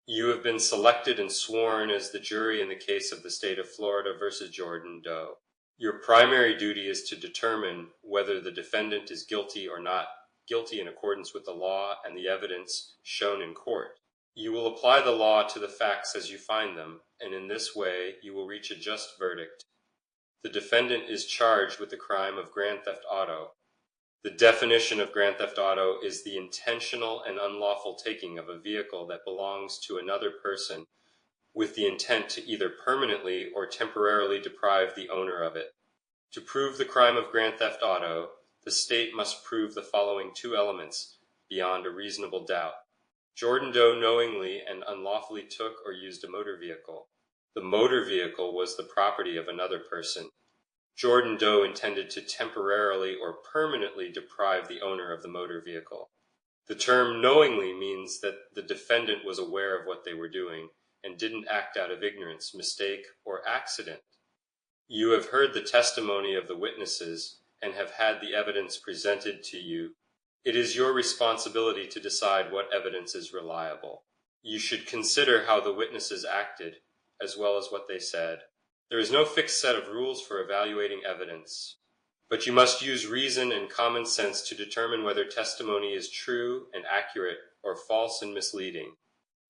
You have been selected and sworn as the jury in the case of the state of Florida versus Jordan Doe. Your primary duty is to determine whether the defendant is guilty or not guilty in accordance with the law and the evidence shown in court. You will apply the law to the facts as you find them, and in this way you will reach a just verdict. The defendant is charged with the crime of grand theft auto. The definition of grand theft auto is the intentional and unlawful taking of a vehicle that belongs to another person with the intent to either permanently or temporarily deprive the owner of it. To prove the crime of grand theft auto, the state must prove the following two elements beyond a reasonable doubt. Jordan Doe knowingly and unlawfully took or used a motor vehicle. The motor vehicle was the property of another person. Jordan Doe intended to temporarily or permanently deprive the owner of the motor vehicle. The term knowingly means that the defendant was aware of what they were doing and didn't act out of ignorance, mistake, or accident. You have heard the testimony of the witnesses and have had the evidence presented to you. It is your responsibility to decide what evidence is reliable. You should consider how the witnesses acted, as well as what they said. There is no fixed set of rules for evaluating evidence, but you must use reason and common sense to determine whether testimony is true and accurate or false and misleading.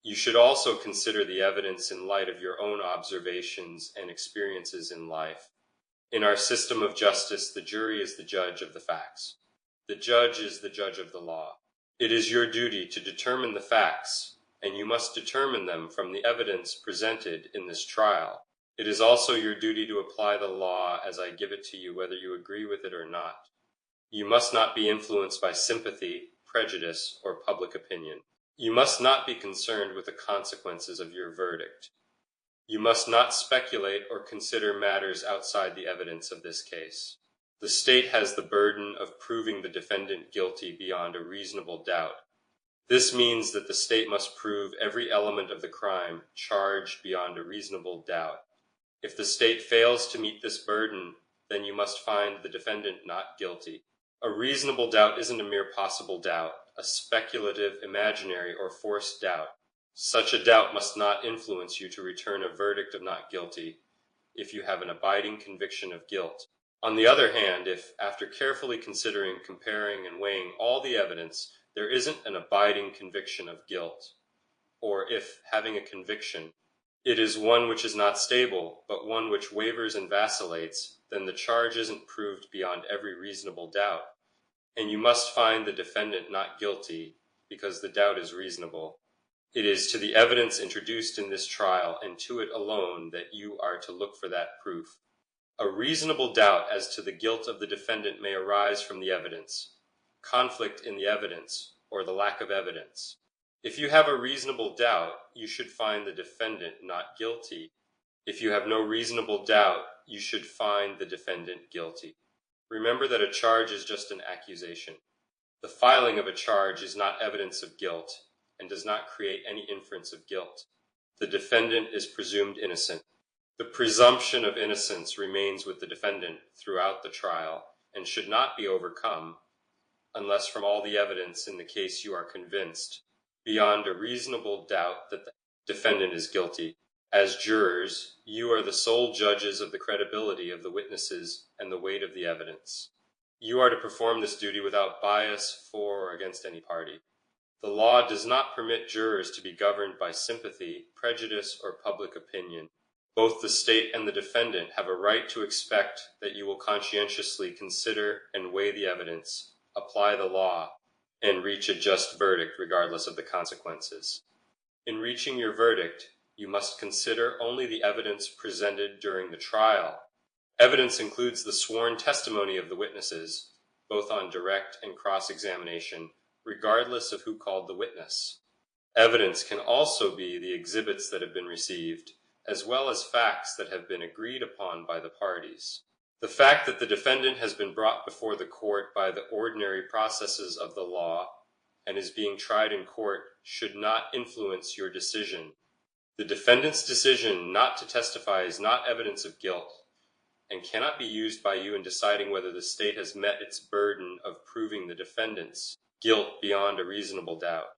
You should also consider the evidence in light of your own observations and experiences in life. In our system of justice, the jury is the judge of the facts. The judge is the judge of the law. It is your duty to determine the facts, and you must determine them from the evidence presented in this trial. It is also your duty to apply the law as I give it to you, whether you agree with it or not. You must not be influenced by sympathy, prejudice, or public opinion. You must not be concerned with the consequences of your verdict. You must not speculate or consider matters outside the evidence of this case. The state has the burden of proving the defendant guilty beyond a reasonable doubt. This means that the state must prove every element of the crime charged beyond a reasonable doubt. If the state fails to meet this burden, then you must find the defendant not guilty. A reasonable doubt isn't a mere possible doubt, a speculative, imaginary, or forced doubt. Such a doubt must not influence you to return a verdict of not guilty if you have an abiding conviction of guilt. On the other hand, if, after carefully considering, comparing, and weighing all the evidence, there isn't an abiding conviction of guilt, or if, having a conviction, it is one which is not stable, but one which wavers and vacillates, then the charge isn't proved beyond every reasonable doubt, and you must find the defendant not guilty because the doubt is reasonable. It is to the evidence introduced in this trial and to it alone that you are to look for that proof. A reasonable doubt as to the guilt of the defendant may arise from the evidence, conflict in the evidence, or the lack of evidence. If you have a reasonable doubt, you should find the defendant not guilty. If you have no reasonable doubt, you should find the defendant guilty. Remember that a charge is just an accusation. The filing of a charge is not evidence of guilt and does not create any inference of guilt. The defendant is presumed innocent. The presumption of innocence remains with the defendant throughout the trial and should not be overcome unless from all the evidence in the case you are convinced beyond a reasonable doubt that the defendant is guilty. As jurors, you are the sole judges of the credibility of the witnesses and the weight of the evidence. You are to perform this duty without bias for or against any party. The law does not permit jurors to be governed by sympathy, prejudice, or public opinion. Both the state and the defendant have a right to expect that you will conscientiously consider and weigh the evidence, apply the law, and reach a just verdict regardless of the consequences. In reaching your verdict, you must consider only the evidence presented during the trial. Evidence includes the sworn testimony of the witnesses, both on direct and cross-examination, regardless of who called the witness. Evidence can also be the exhibits that have been received, as well as facts that have been agreed upon by the parties. The fact that the defendant has been brought before the court by the ordinary processes of the law and is being tried in court should not influence your decision. The defendant's decision not to testify is not evidence of guilt and cannot be used by you in deciding whether the state has met its burden of proving the defendant's guilt beyond a reasonable doubt.